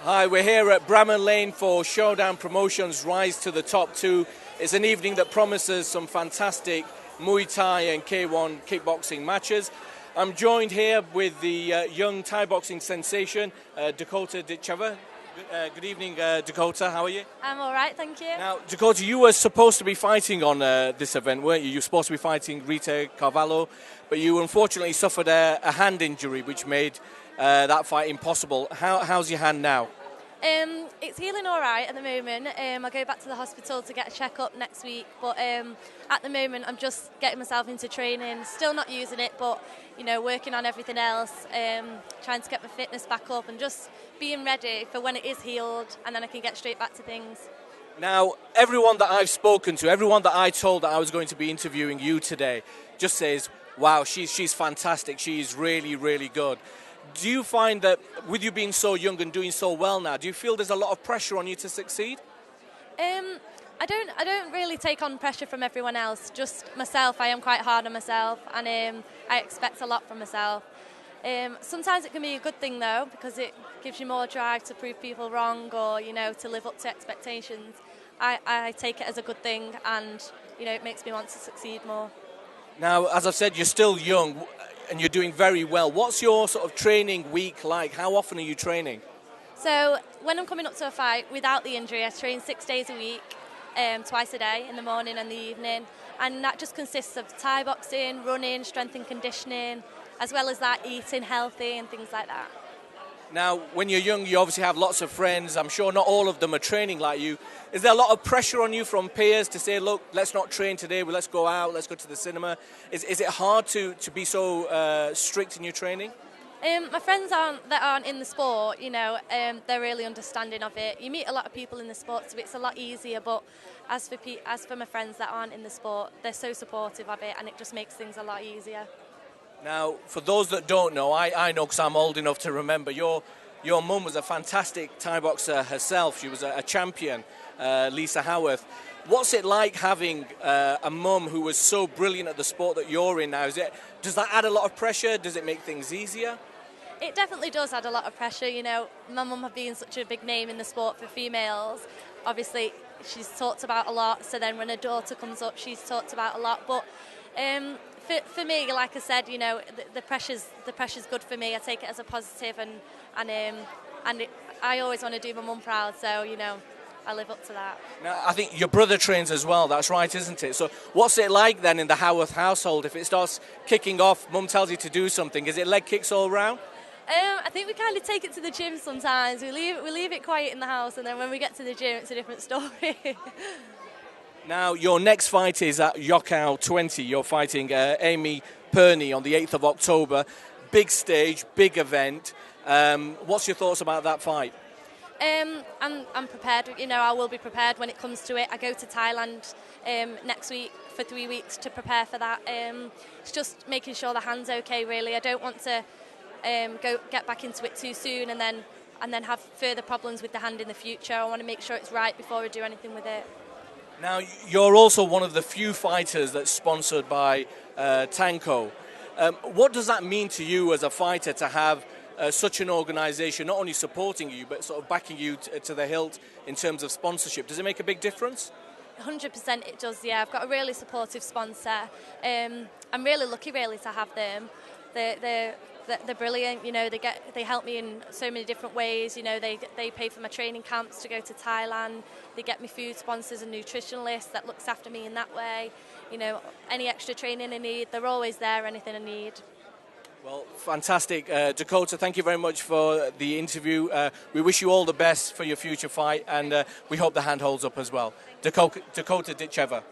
Hi, we're here at Bramham Lane for Showdown Promotions Rise to the Top 2. It's an evening that promises some fantastic Muay Thai and K1 kickboxing matches. I'm joined here with the young Thai boxing sensation, Dakota Ditcheva. Good evening, Dakota. How are you? I'm all right, thank you. Now, Dakota, you were supposed to be fighting on this event, weren't you? You were supposed to be fighting Rita Carvalho, but you unfortunately suffered a hand injury, which made that fight impossible. How's your hand now? It's healing all right at the moment. I go back to the hospital to get a check-up next week, but at the moment I'm just getting myself into training, still not using it, but working on everything else, trying to get my fitness back up and just being ready for when it is healed, and then I can get straight back to things. Now, everyone that I've spoken to, everyone that I told that I was going to be interviewing you today, just says, wow, she's fantastic, she's really, really good. Do you find that with you being so young and doing so well now, do you feel there's a lot of pressure on you to succeed? I don't really take on pressure from everyone else, just myself. I am quite hard on myself, and I expect a lot from myself. Sometimes it can be a good thing though, because it gives you more drive to prove people wrong, or to live up to expectations. I take it as a good thing, and it makes me want to succeed more. Now, as I've said, you're still young and you're doing very well. What's your sort of training week like? How often are you training? So when I'm coming up to a fight, without the injury, I train 6 days a week, twice a day, in the morning and the evening. And that just consists of Thai boxing, running, strength and conditioning, as well as that eating healthy and things like that. Now, when you're young, you obviously have lots of friends. I'm sure not all of them are training like you. Is there a lot of pressure on you from peers to say, look, let's not train today, let's go out, let's go to the cinema? Is it hard to be so strict in your training? My friends that aren't in the sport, they're really understanding of it. You meet a lot of people in the sport, so it's a lot easier. But as for my friends that aren't in the sport, they're so supportive of it, and it just makes things a lot easier. Now, for those that don't know, I know because I'm old enough to remember, your mum was a fantastic Thai boxer herself. She was a champion, Lisa Howarth. What's it like having a mum who was so brilliant at the sport that you're in now? Does that add a lot of pressure? Does it make things easier? It definitely does add a lot of pressure. My mum being such a big name in the sport for females, obviously she's talked about a lot. So then when her daughter comes up, she's talked about a lot. But for me, like I said, the pressure's good for me. I take it as a positive, and I always want to do my mum proud. So I live up to that. Now, I think your brother trains as well. That's right, isn't it? So what's it like then in the Howarth household? If it starts kicking off, mum tells you to do something. Is it leg kicks all round? I think we kind of take it to the gym sometimes. We leave it quiet in the house, and then when we get to the gym, it's a different story. Now, your next fight is at Yokkao 20. You're fighting Amy Perney on the 8th of October. Big stage, big event. What's your thoughts about that fight? I'm prepared. I will be prepared when it comes to it. I go to Thailand next week for 3 weeks to prepare for that. It's just making sure the hand's okay, really. I don't want to get back into it too soon and then have further problems with the hand in the future. I want to make sure it's right before I do anything with it. Now, you're also one of the few fighters that's sponsored by Tanko. What does that mean to you as a fighter to have such an organisation not only supporting you but sort of backing you to the hilt in terms of sponsorship? Does it make a big difference? 100% it does, yeah. I've got a really supportive sponsor. I'm really lucky, really, to have them. They're brilliant. They help me in so many different ways. They pay for my training camps to go to Thailand. They get me food sponsors and nutritionalists that looks after me in that way. Any extra training I need, they're always there. Anything I need. Well, fantastic, Dakota. Thank you very much for the interview. We wish you all the best for your future fight, and we hope the hand holds up as well. Dakota Ditcheva.